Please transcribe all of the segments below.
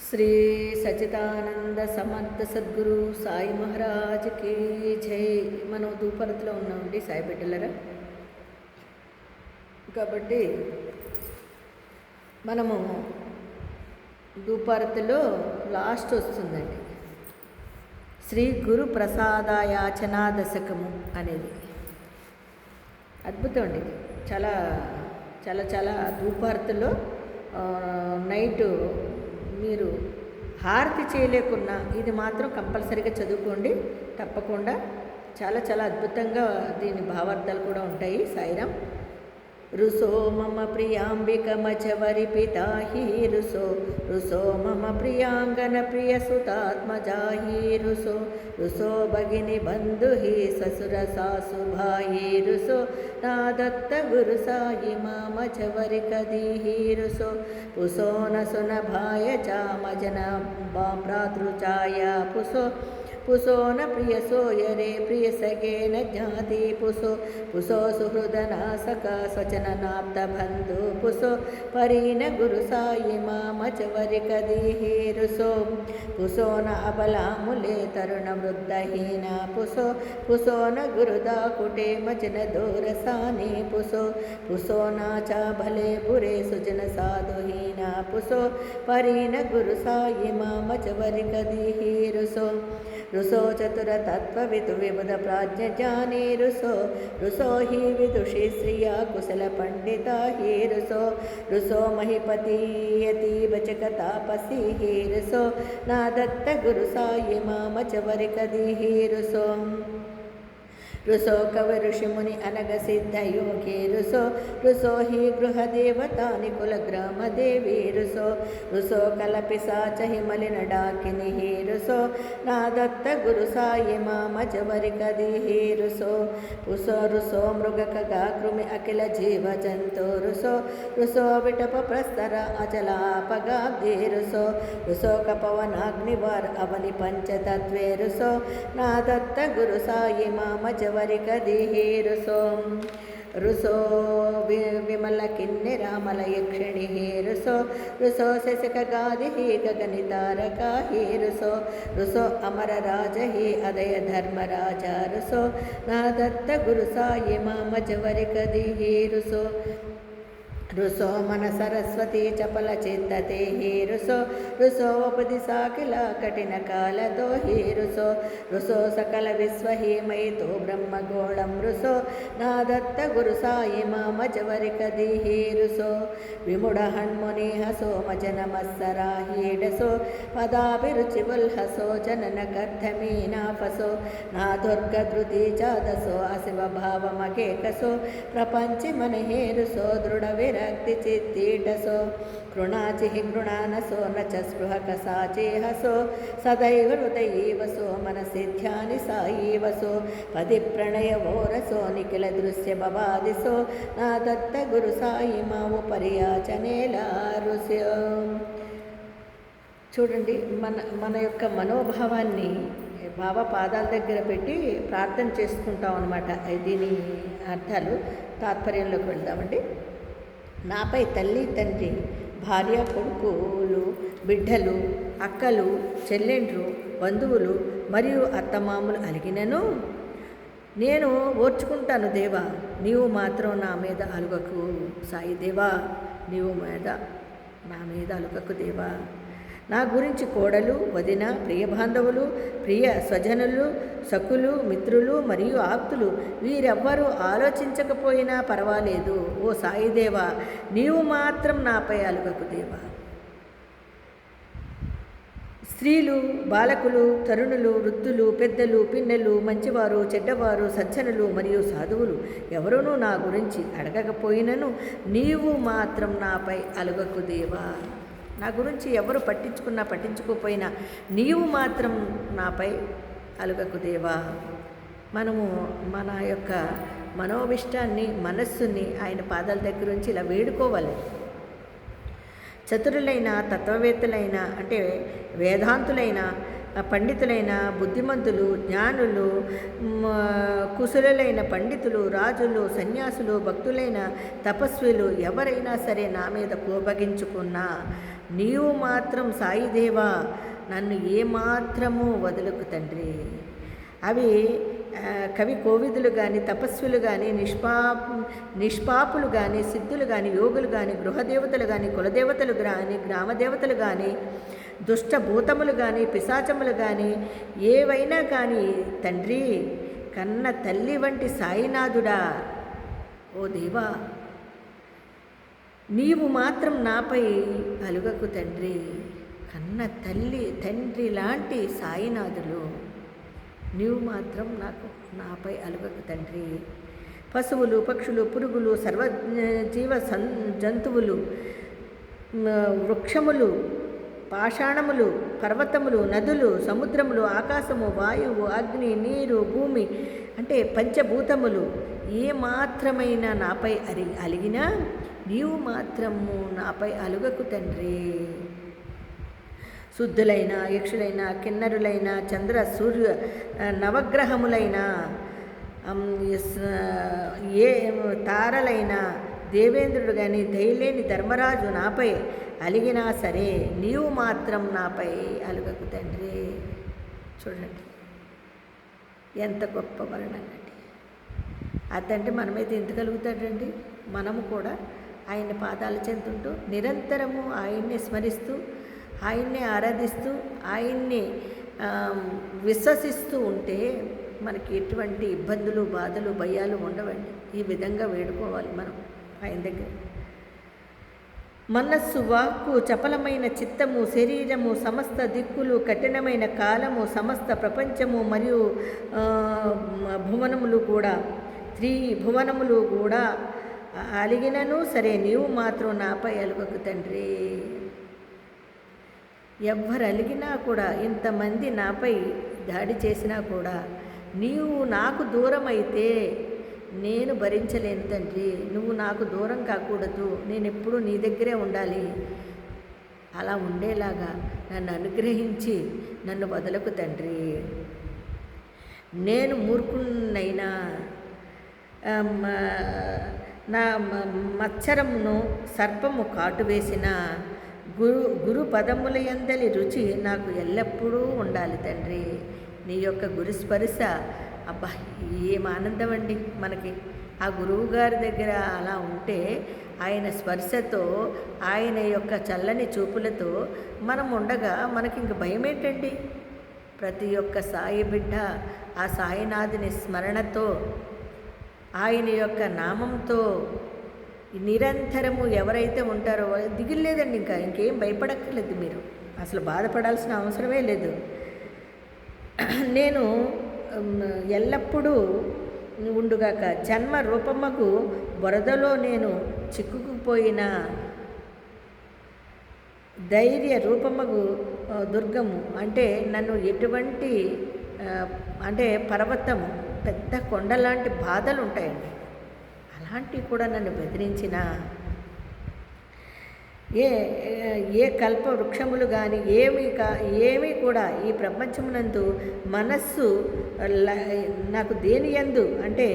శ్రీ సచిదానంద సమర్థ సద్గురు సాయి మహారాజ్కి జై. మనం దూపరతిలో ఉన్నామండి సాయి బిడ్డలరా. కాబట్టి మనము దూపరతిలో లాస్ట్ వస్తుందండి శ్రీ గురు ప్రసాదయాచనా దశకము అనేది. అద్భుతం అండి. చాలా చాలా చాలా దూపరతిలో నైటు మీరు హారతి చేయలేకున్నా ఇది మాత్రం కంపల్సరీగా చదువుకోండి తప్పకుండా. చాలా చాలా అద్భుతంగా దీని భావార్థాలు కూడా ఉంటాయి. సాయిరాం. రుసో మమ ప్రియాంబిక మచవరి పితాహి రుసో రుసో మమ ప్రియాంగన ప్రియ సుతాత్మజాహి రుసో రుసో భగిని బంధుహి ససుర సాసు భాయి రుసో నా దత్త గురు సాయి మామ చవరి కదీహి రుసో పుసో నసున భాయ చామజన భ్రాతృచాయ పుసో పుసో న ప్రియసో యరే ప్రియ సగేన జ్ఞాతి పుసో పుసో సుహృదనాసక స్వచననాప్త బంధు పుసో పరీన గురు సాయి మామచవరి కదీహి రుసో పుసో న అబలాములే తరుణ వృద్ధహీన పుసో పుసో న గురుదా కుటే మజన దోరసాని పుసో పుసో నాచా భలే పురే సుజన సాధుహీన పుసో పరీన గురు సాయి మామచవరి కదీహి రుసో రుసో చతుర తత్వవితు విబుధ ప్రాజ్ఞాని రుసో రుసో హి విదుషి శ్రియ కుశల పండిత హి రుసో రుసో మహిపతి యతీవ జగతాపసి హి రుసో నా దత్త గురు సాయి మామచవరి కదీహి రుసో రుసో కవి ఋషిముని అనగ సిద్ధయోగి రుసో రుసో హి గృహదేవతాని కులగ్రామదేవి రుసో రుసో కలపిశాచ హిమలిన డాకిని హి రుసో నా దత్త గురు సాయి మామచవరి కదీహి రుసో పుసో రుసో మృగకృమి అఖిల జీవ జంతు రుసో రుసో విటప ప్రస్తర అచలాపగాబ్ది రుసో రుసో కపవనాగ్నివార్ అవని పంచతత్వే రుసో నా దత్త గురు సాయి మామచవరి కదీహి రుసో రుసో విమల కిన్నెరామల యక్షిణి హి రుసో రుసో శశక గాది హి గగనితారక హి రుసో రుసో అమర రాజ హి అదయ ధర్మరాజ రుసో నా దత్త గురు సాయి మామచవరి కదీహి రుసో రుసో మన సరస్వతి చపల చింతతే హి రుసో రుసో ఉపదిశా కిల కఠిన కాలతో హి రుసో రుసో సకల విశ్వ హి మయితో బ్రహ్మగోళం రుసో నా దత్త గురు సాయి మామచవరి కదీహి రుసో విముడ హన్ముని హసో మజన మత్సరా హీడసో పదాభిరుచి వల్హసో జనన కర్ధమీనా ఫసో నా దుర్గ ధృతి చాదసో అశివ భావమకేకసో ప్రపంచి మన హే రుసో దృఢ విరక్తి చిత్తీటసో కృణాచి గృణానసో నచ స్పృహక సాచేహసో సదైవ హృదయీవసో మనసిధ్యాని సాయీవసో పది ప్రణయవోరసో నిఖిల దృశ్య భవాదిసో నా దత్త గురు సాయి మావు పర్యాచనేలారుస్యో. చూడండి, మన యొక్క మనోభావాన్ని బాబా పాదాల దగ్గర పెట్టి ప్రార్థన చేసుకుంటాం అన్నమాట. దీని అర్థాలు తాత్పర్యంలోకి వెళ్దామండి. నాపై తల్లి తండ్రి భార్య కొడుకులు బిడ్డలు అక్కలు చెల్లెండ్రు బంధువులు మరియు అత్తమామలు అలిగినను నేను ఓర్చుకుంటాను దేవా, నీవు మాత్రం నా మీద అలుగకు సాయి దేవా, నీవు నా మీద అలుగకు దేవా. నా గురించి కోడలు వదిన ప్రియ బాంధవులు ప్రియ స్వజనులు సకులు మిత్రులు మరియు ఆప్తులు వీరెవ్వరూ ఆలోచించకపోయినా పర్వాలేదు ఓ సాయిదేవా, నీవు మాత్రం నాపై అలుగకు దేవా. స్త్రీలు బాలకులు తరుణులు వృద్ధులు పెద్దలు పిన్నెలు మంచివారు చెడ్డవారు సజ్జనులు మరియు సాధువులు ఎవరునూ నా గురించి అడగకపోయినను నీవు మాత్రం నాపై అలుగకు దేవా. నా గురించి ఎవరు పట్టించుకోకపోయినా నీవు మాత్రం నాపై అలుగకు దేవా. మనము మన యొక్క మనోభిష్టాన్ని మనస్సుని ఆయన పాదాల దగ్గర నుంచి ఇలా వేడుకోవాలి. చతురులైన తత్వవేత్తలైన అంటే వేదాంతులైన పండితులైన బుద్ధిమంతులు, జ్ఞానులు, కుశలులైన పండితులు, రాజులు, సన్యాసులు, భక్తులైన తపస్విలు ఎవరైనా సరే నా మీద కోపగించుకున్నా నీవు మాత్రం సాయిదేవా నన్ను ఏమాత్రము వదలకు తండ్రి. అవి కవి కోవిదులు కానీ, తపస్సులు కానీ, నిష్పాపులు కానీ, సిద్ధులు కానీ, యోగులు కానీ, గృహదేవతలు కానీ, కులదేవతలు కానీ, గ్రామదేవతలు కానీ, దుష్టభూతములు కానీ, పిశాచములు కానీ, ఏవైనా కానీ తండ్రి కన్న తల్లి వంటి సాయినాథుడా, ఓ దేవా నీవు మాత్రం నాపై అలుగకు తండ్రి. కన్న తల్లి తండ్రి లాంటి సాయినాథులు నీవు మాత్రం నాపై అలుగకు తండ్రి. పశువులు, పక్షులు, పురుగులు, సర్వజీవ జంతువులు, వృక్షములు, పాషాణములు, పర్వతములు, నదులు, సముద్రములు, ఆకాశము, వాయువు, అగ్ని, నీరు, భూమి అంటే పంచభూతములు ఏ మాత్రమైనా నాపై అలిగినా నీవు మాత్రము నాపై అలుగకు తండ్రి. శుద్ధులైన, యక్షులైన, కిన్నరులైన, చంద్ర సూర్య నవగ్రహములైన, ఏ తారలైన, దేవేంద్రుడు కానీ, దయలేని ధర్మరాజు నాపై అలిగినా సరే నీవు మాత్రం నాపై అలుగకు తండ్రి. చూడండి ఎంత గొప్ప వర్ణనండి. అదంటే మనమైతే ఎంత కలుగుతాడండి. మనము కూడా ఆయన పాదాలు చెందుంటూ నిరంతరము ఆయన్నే స్మరిస్తూ, ఆయన్నే ఆరాధిస్తూ, ఆయన్ని విశ్వసిస్తూ ఉంటే మనకి ఎటువంటి ఇబ్బందులు, బాధలు, భయాలు ఉండవండి. ఈ విధంగా వేడుకోవాలి మనం ఆయన దగ్గర. మనస్సు, వాక్కు, చపలమైన చిత్తము, శరీరము, సమస్త దిక్కులు, కఠినమైన కాలము, సమస్త ప్రపంచము మరియు భువనములు కూడా, త్రిభువనములు కూడా అలిగినను సరే నీవు మాత్రం నాపై అలుగకు తండ్రి. ఎవ్వరు అలిగినా కూడా, ఇంతమంది నాపై దాడి చేసినా కూడా నీవు నాకు దూరం అయితే నేను భరించలేను తండ్రి. నువ్వు నాకు దూరం కాకూడదు, నేను ఎప్పుడూ నీ దగ్గరే ఉండాలి. అలా ఉండేలాగా నన్ను అనుగ్రహించి నన్ను వదలకు తండ్రి. నేను మూర్ఖునైనా నా మత్సరమును సర్పము కాటువేసిన గురు పదముల యందలి రుచి నాకు ఎల్లప్పుడూ ఉండాలి తండ్రి. నీ యొక్క గురుస్పర్శ అబ్బా ఏం ఆనందం అండి మనకి. ఆ గురువు గారి దగ్గర అలా ఉంటే ఆయన స్పర్శతో, ఆయన యొక్క చల్లని చూపులతో మనం ఉండగా మనకి ఇంక భయం ఏంటండి. ప్రతి ఒక్క సాయి బిడ్డ ఆ సాయినాథుని స్మరణతో, ఆయన యొక్క నామంతో నిరంతరము ఎవరైతే ఉంటారో దిగులేదండి. ఇంకేం భయపడక్కర్లేదు. మీరు అసలు బాధపడాల్సిన అవసరమే లేదు. నేను ఎల్లప్పుడూ ఉండుగాక. జన్మ రూపముకు బురదలో నేను చిక్కుకుపోయిన ధైర్య రూపముకు దుర్గము అంటే నన్ను ఎటువంటి అంటే పర్వతము, పెద్ద కొండలాంటి బాధలు ఉంటాయండి. అలాంటివి కూడా నన్ను బెదిరించిన ఏ కల్ప వృక్షములు కానీ ఏమీ కూడా ఈ ప్రపంచమునందు మనస్సు నాకు దేని యందు అంటే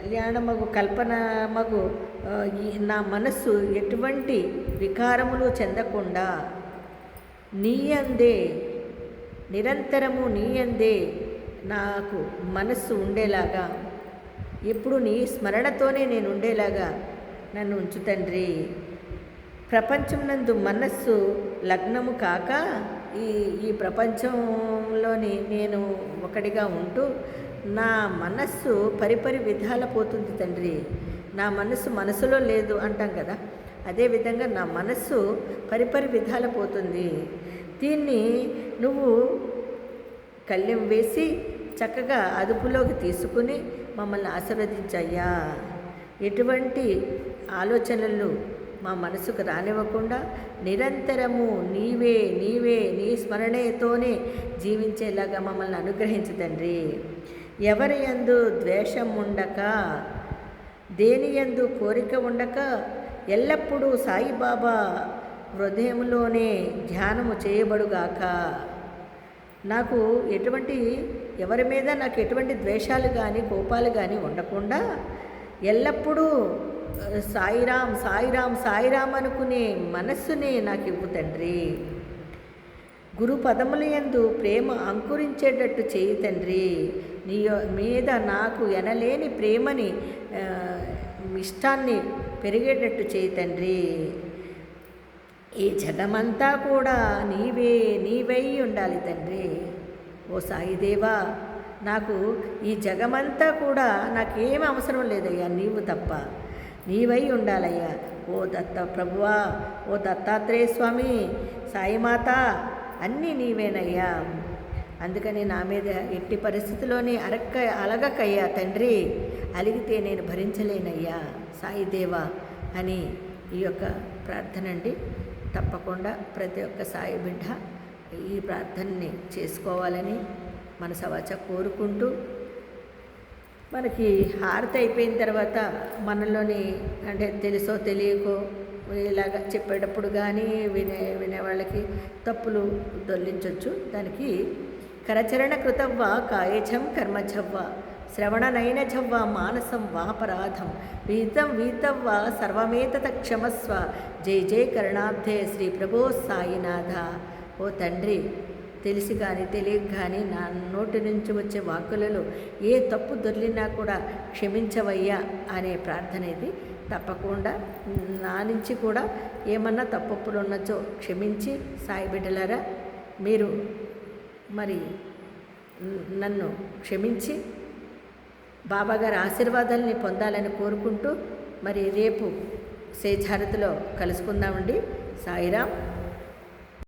కళ్యాణమగు కల్పనమగు నా మనస్సు ఎటువంటి వికారములు చెందకుండా నీయందే నిరంతరము నీయందే నాకు మనస్సు ఉండేలాగా, ఎప్పుడు నీ స్మరణతోనే నేను ఉండేలాగా నన్ను ఉంచు తండ్రి. ప్రపంచం నందు మనస్సు లగ్నము కాక ఈ ప్రపంచంలోని నేను ఒకటిగా ఉంటూ నా మనస్సు పరిపరి విధాల పోతుంది తండ్రి. నా మనసులో లేదు అంటాం కదా, అదేవిధంగా నా మనస్సు పరిపరి విధాల పోతుంది. దీన్ని నువ్వు కళ్ళెం వేసి చక్కగా అదుపులోకి తీసుకుని మమ్మల్ని ఆశీర్వదించయ్యా. ఎటువంటి ఆలోచనలు మా మనసుకు రానివ్వకుండా నిరంతరము నీవే నీ స్మరణతోనే జీవించేలాగా మమ్మల్ని అనుగ్రహించు తండ్రి. ఎవరి యందు ద్వేషం ఉండక, దేని యందు కోరిక ఉండక, ఎల్లప్పుడూ సాయిబాబా హృదయంలోనే ధ్యానము చేయబడుగాక. నాకు ఎవరి మీద నాకు ఎటువంటి ద్వేషాలు కానీ కోపాలు కానీ ఉండకుండా ఎల్లప్పుడూ సాయిరామ్ సాయిరామ్ సాయిరామ్ అనుకునే మనస్సుని నాకు ఇవ్వు తండ్రి. గురు పదముల యందు ప్రేమ అంకురించేటట్టు చేయి తండ్రి. నీ మీద నాకు ఎనలేని ప్రేమని ఇష్టాన్ని పెరిగేటట్టు చేయి తండ్రి. ఈ జగమంతా కూడా నీవై ఉండాలి తండ్రి. ఓ సాయిదేవా, నాకు ఈ జగమంతా కూడా నాకేం అవసరం లేదయ్యా, నీవు తప్ప నీవై ఉండాలయ్యా. ఓ దత్త ప్రభువా, ఓ దత్తాత్రేయ స్వామి, సాయిమాత అన్నీ నీవేనయ్యా. అందుకని నా మీద ఎట్టి పరిస్థితిలోనే అలగకయ్యా తండ్రి, అలిగితే నేను భరించలేనయ్యా సాయిదేవా అని ఈ యొక్క ప్రార్థన అండి. తప్పకుండా ప్రతి ఒక్క సాయి బిడ్డ ఈ ప్రార్థనని చేసుకోవాలని మనసవాచ కోరుకుంటూ, మనకి హారతి అయిపోయిన తర్వాత మనలోని అంటే తెలుసో తెలియకో ఇలాగ చెప్పేటప్పుడు కానీ వినేవాళ్ళకి తప్పులు దొల్లించవచ్చు. దానికి కరచరణ కృతవ్వ కాయజం కర్మజవ్వ శ్రవణనయన జవ్వ మానసం వాపరాధం వీతవ్వ సర్వమేతత క్షమస్వ జై జై కరుణాబ్ధే శ్రీ ప్రభో సాయినాథ. ఓ తండ్రి, తెలిసి కానీ తెలియక కానీ నా నోటి నుంచి వచ్చే వాక్కులలో ఏ తప్పు దొర్లినా కూడా క్షమించవయ్యా అనే ప్రార్థన ఇది. తప్పకుండా నా నుంచి కూడా ఏమన్నా తప్పులు ఉన్నచో క్షమించి సాయి బిడ్డలారా మీరు మరి నన్ను క్షమించి బాబాగారి ఆశీర్వాదాలని పొందాలని కోరుకుంటూ మరి రేపు సేజారతిలో కలుసుకుందామండి. సాయిరామ్.